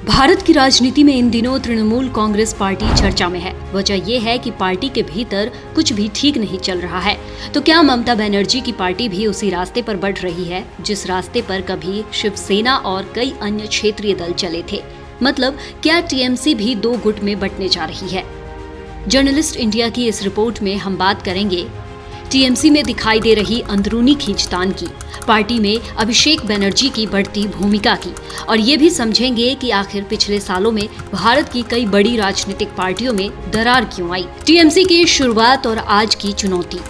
भारत की राजनीति में इन दिनों तृणमूल कांग्रेस पार्टी चर्चा में है। वजह यह है कि पार्टी के भीतर कुछ भी ठीक नहीं चल रहा है। तो क्या ममता बनर्जी की पार्टी भी उसी रास्ते पर बढ़ रही है जिस रास्ते पर कभी शिवसेना और कई अन्य क्षेत्रीय दल चले थे? मतलब क्या टीएमसी भी दो गुट में बंटने जा रही है? जर्नलिस्ट इंडिया की इस रिपोर्ट में हम बात करेंगे टीएमसी में दिखाई दे रही अंदरूनी खींचतान की, पार्टी में अभिषेक बनर्जी की बढ़ती भूमिका की, और ये भी समझेंगे कि आखिर पिछले सालों में भारत की कई बड़ी राजनीतिक पार्टियों में दरार क्यों आई। टीएमसी की शुरुआत और आज की चुनौती।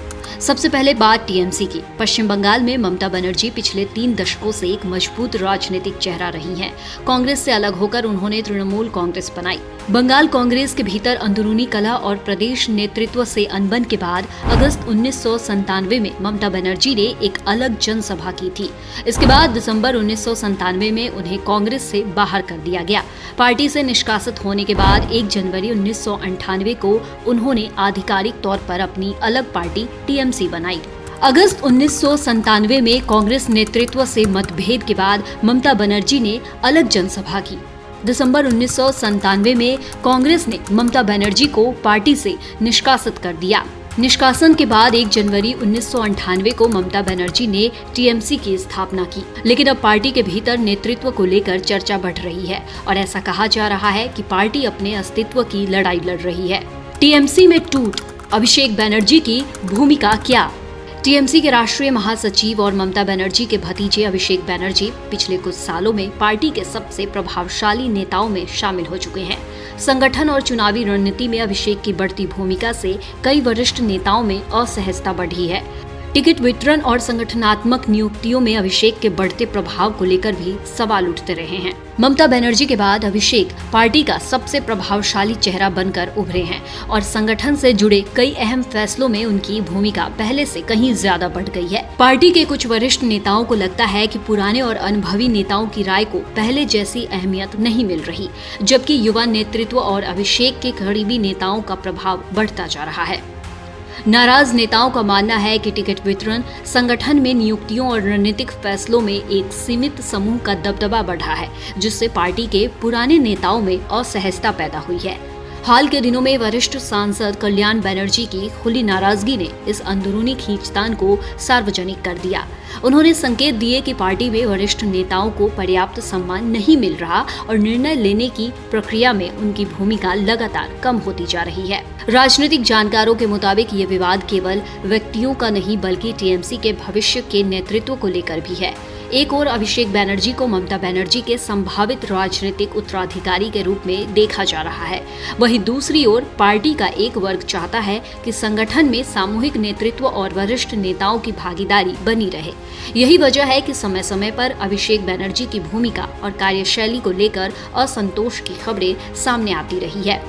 सबसे पहले बात टीएमसी की। पश्चिम बंगाल में ममता बनर्जी पिछले 3 दशकों से एक मजबूत राजनीतिक चेहरा रही हैं। कांग्रेस से अलग होकर उन्होंने तृणमूल कांग्रेस बनाई। बंगाल कांग्रेस के भीतर अंदरूनी कलह और प्रदेश नेतृत्व से अनबन के बाद अगस्त 1997 में ममता बनर्जी ने एक अलग जनसभा की थी। इसके बाद दिसंबर 1997 में उन्हें कांग्रेस से बाहर कर दिया गया। पार्टी से निष्कासित होने के बाद 1 जनवरी 1998 को उन्होंने आधिकारिक तौर पर अपनी अलग पार्टी टीएमसी बनाई। अगस्त 1997 में कांग्रेस नेतृत्व से मतभेद के बाद ममता बनर्जी ने अलग जनसभा की। दिसंबर 1997 में कांग्रेस ने ममता बनर्जी को पार्टी से निष्कासित कर दिया। निष्कासन के बाद 1 जनवरी 1998 को ममता बनर्जी ने टीएमसी की स्थापना की। लेकिन अब पार्टी के भीतर नेतृत्व को लेकर चर्चा बढ़ रही है और ऐसा कहा जा रहा है कि पार्टी अपने अस्तित्व की लड़ाई लड़ रही है। टीएमसी में टूट, अभिषेक बनर्जी की भूमिका क्या? टीएमसी के राष्ट्रीय महासचिव और ममता बनर्जी के भतीजे अभिषेक बनर्जी पिछले कुछ सालों में पार्टी के सबसे प्रभावशाली नेताओं में शामिल हो चुके हैं। संगठन और चुनावी रणनीति में अभिषेक की बढ़ती भूमिका से कई वरिष्ठ नेताओं में असहजता बढ़ी है। टिकट वितरण और संगठनात्मक नियुक्तियों में अभिषेक के बढ़ते प्रभाव को लेकर भी सवाल उठते रहे हैं। ममता बनर्जी के बाद अभिषेक पार्टी का सबसे प्रभावशाली चेहरा बनकर उभरे हैं और संगठन से जुड़े कई अहम फैसलों में उनकी भूमिका पहले से कहीं ज्यादा बढ़ गई है। पार्टी के कुछ वरिष्ठ नेताओं को लगता है कि पुराने और अनुभवी नेताओं की राय को पहले जैसी अहमियत नहीं मिल रही, जबकि युवा नेतृत्व और अभिषेक के करीबी नेताओं का प्रभाव बढ़ता जा रहा है। नाराज नेताओं का मानना है कि टिकट वितरण, संगठन में नियुक्तियों और रणनीतिक फैसलों में एक सीमित समूह का दबदबा बढ़ा है, जिससे पार्टी के पुराने नेताओं में असहजता पैदा हुई है। हाल के दिनों में वरिष्ठ सांसद कल्याण बनर्जी की खुली नाराजगी ने इस अंदरूनी खींचतान को सार्वजनिक कर दिया। उन्होंने संकेत दिए कि पार्टी में वरिष्ठ नेताओं को पर्याप्त सम्मान नहीं मिल रहा और निर्णय लेने की प्रक्रिया में उनकी भूमिका लगातार कम होती जा रही है। राजनीतिक जानकारों के मुताबिक ये विवाद केवल व्यक्तियों का नहीं बल्कि टीएमसी के भविष्य के नेतृत्व को लेकर भी है। एक ओर अभिषेक बनर्जी को ममता बनर्जी के संभावित राजनीतिक उत्तराधिकारी के रूप में देखा जा रहा है, वहीं दूसरी ओर पार्टी का एक वर्ग चाहता है कि संगठन में सामूहिक नेतृत्व और वरिष्ठ नेताओं की भागीदारी बनी रहे। यही वजह है कि समय समय पर अभिषेक बनर्जी की भूमिका और कार्यशैली को लेकर असंतोष की खबरें सामने आती रही है।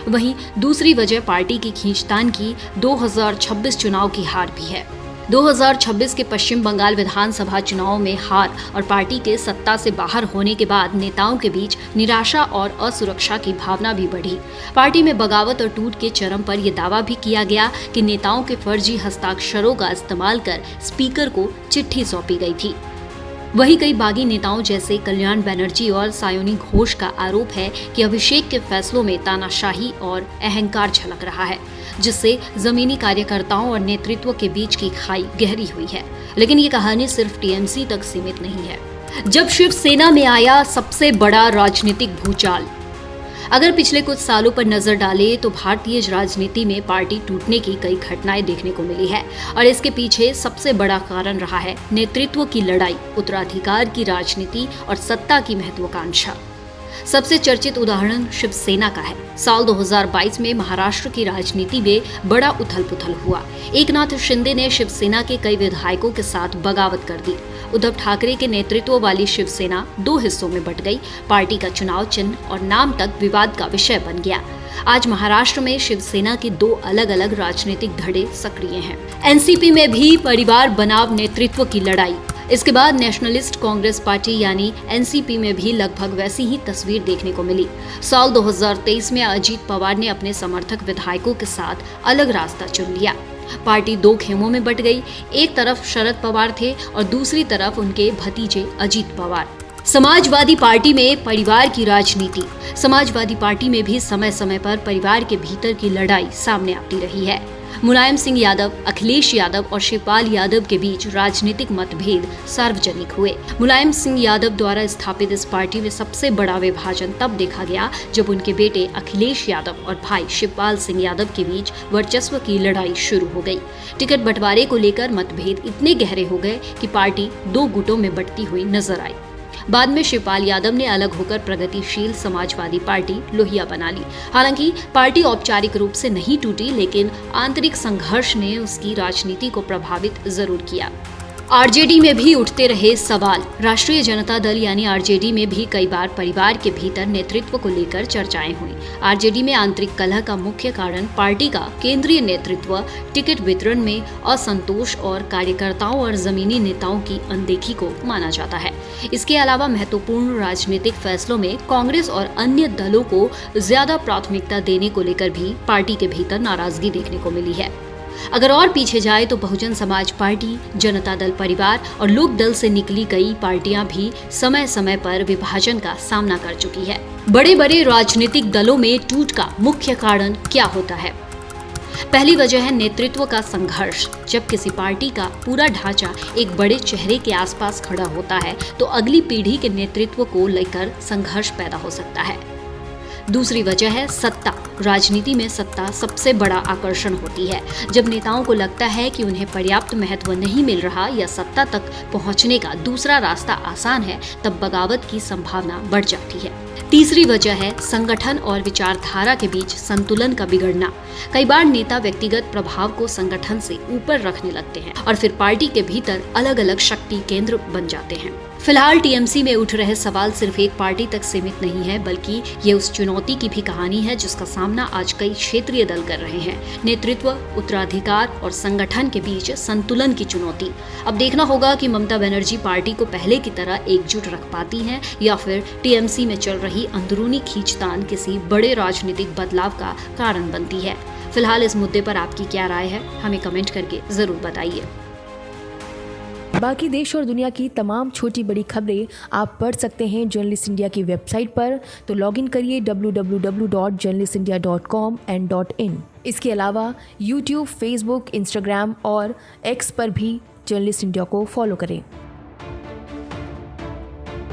वहीं दूसरी वजह पार्टी की खींचतान की 2026 चुनाव की हार भी है। 2026 के पश्चिम बंगाल विधानसभा चुनाव में हार और पार्टी के सत्ता से बाहर होने के बाद नेताओं के बीच निराशा और असुरक्षा की भावना भी बढ़ी। पार्टी में बगावत और टूट के चरम पर यह दावा भी किया गया कि नेताओं के फर्जी हस्ताक्षरों का इस्तेमाल कर स्पीकर को चिट्ठी सौंपी गई थी। वहीं कई बागी नेताओं जैसे कल्याण बनर्जी और सायोनी घोष का आरोप है कि अभिषेक के फैसलों में तानाशाही और अहंकार झलक रहा है, जिससे जमीनी कार्यकर्ताओं और नेतृत्व के बीच की खाई गहरी हुई है। लेकिन ये कहानी सिर्फ टीएमसी तक सीमित नहीं है। जब शिवसेना में आया सबसे बड़ा राजनीतिक भूचाल। अगर पिछले कुछ सालों पर नजर डाले तो भारतीय राजनीति में पार्टी टूटने की कई घटनाएं देखने को मिली है और इसके पीछे सबसे बड़ा कारण रहा है नेतृत्व की लड़ाई, उत्तराधिकार की राजनीति और सत्ता की महत्वाकांक्षा। सबसे चर्चित उदाहरण शिवसेना का है। साल 2022 में महाराष्ट्र की राजनीति में बड़ा उथल-पुथल हुआ। एकनाथ शिंदे ने शिवसेना के कई विधायकों के साथ बगावत कर दी। उद्धव ठाकरे के नेतृत्व वाली शिवसेना 2 हिस्सों में बंट गई। पार्टी का चुनाव चिन्ह और नाम तक विवाद का विषय बन गया। आज महाराष्ट्र में शिवसेना के 2 अलग-अलग राजनीतिक धड़े सक्रिय हैं। एनसीपी में भी परिवार बनाम नेतृत्व की लड़ाई। इसके बाद नेशनलिस्ट कांग्रेस पार्टी यानी एनसीपी में भी लगभग वैसी ही तस्वीर देखने को मिली। साल 2023 में अजीत पवार ने अपने समर्थक विधायकों के साथ अलग रास्ता चुन लिया। पार्टी 2 खेमों में बंट गई। एक तरफ शरद पवार थे और दूसरी तरफ उनके भतीजे अजीत पवार। समाजवादी पार्टी में परिवार की राजनीति। समाजवादी पार्टी में भी समय समय पर परिवार के भीतर की लड़ाई सामने आती रही है। मुलायम सिंह यादव, अखिलेश यादव और शिवपाल यादव के बीच राजनीतिक मतभेद सार्वजनिक हुए। मुलायम सिंह यादव द्वारा स्थापित इस पार्टी में सबसे बड़ा विभाजन तब देखा गया जब उनके बेटे अखिलेश यादव और भाई शिवपाल सिंह यादव के बीच वर्चस्व की लड़ाई शुरू हो गई। टिकट बंटवारे को लेकर मतभेद इतने गहरे हो गए कि पार्टी 2 गुटों में बंटती हुई नजर आई। बाद में शिवपाल यादव ने अलग होकर प्रगतिशील समाजवादी पार्टी लोहिया बना ली। हालांकि पार्टी औपचारिक रूप से नहीं टूटी, लेकिन आंतरिक संघर्ष ने उसकी राजनीति को प्रभावित जरूर किया। आरजेडी में भी उठते रहे सवाल। राष्ट्रीय जनता दल यानी आरजेडी में भी कई बार परिवार के भीतर नेतृत्व को लेकर चर्चाएं हुई। आरजेडी में आंतरिक कलह का मुख्य कारण पार्टी का केंद्रीय नेतृत्व, टिकट वितरण में असंतोष और कार्यकर्ताओं और जमीनी नेताओं की अनदेखी को माना जाता है। इसके अलावा महत्वपूर्ण राजनीतिक फैसलों में कांग्रेस और अन्य दलों को ज्यादा प्राथमिकता देने को लेकर भी पार्टी के भीतर नाराजगी देखने को मिली है। अगर और पीछे जाए तो बहुजन समाज पार्टी, जनता दल परिवार और लोक दल से निकली कई पार्टियां भी समय समय पर विभाजन का सामना कर चुकी है। बड़े बड़े राजनीतिक दलों में टूट का मुख्य कारण क्या होता है? पहली वजह है नेतृत्व का संघर्ष। जब किसी पार्टी का पूरा ढांचा एक बड़े चेहरे के आसपास खड़ा होता है तो अगली पीढ़ी के नेतृत्व को लेकर संघर्ष पैदा हो सकता है। दूसरी वजह है सत्ता। राजनीति में सत्ता सबसे बड़ा आकर्षण होती है। जब नेताओं को लगता है कि उन्हें पर्याप्त महत्व नहीं मिल रहा या सत्ता तक पहुंचने का दूसरा रास्ता आसान है, तब बगावत की संभावना बढ़ जाती है। तीसरी वजह है संगठन और विचारधारा के बीच संतुलन का बिगड़ना। कई बार नेता व्यक्तिगत प्रभाव को संगठन से ऊपर रखने लगते हैं और फिर पार्टी के भीतर अलग अलग शक्ति केंद्र बन जाते हैं। फिलहाल टीएमसी में उठ रहे सवाल सिर्फ एक पार्टी तक सीमित नहीं है, बल्कि ये उस चुनौती की भी कहानी है जिसका सामना आज कई क्षेत्रीय दल कर रहे हैं। नेतृत्व, उत्तराधिकार और संगठन के बीच संतुलन की चुनौती। अब देखना होगा कि ममता बनर्जी पार्टी को पहले की तरह एकजुट रख पाती हैं या फिर टीएमसी में चल रही अंदरूनी खींचतान किसी बड़े राजनीतिक बदलाव का कारण बनती है। फिलहाल इस मुद्दे पर आपकी क्या राय है, हमें कमेंट करके जरूर बताइए। बाकी देश और दुनिया की तमाम छोटी बड़ी खबरें आप पढ़ सकते हैं जर्नलिस्ट इंडिया की वेबसाइट पर। तो लॉगिन करिए www.journalistindia.com and .in। इसके अलावा यूट्यूब, फेसबुक, इंस्टाग्राम और एक्स पर भी जर्नलिस्ट इंडिया को फॉलो करें।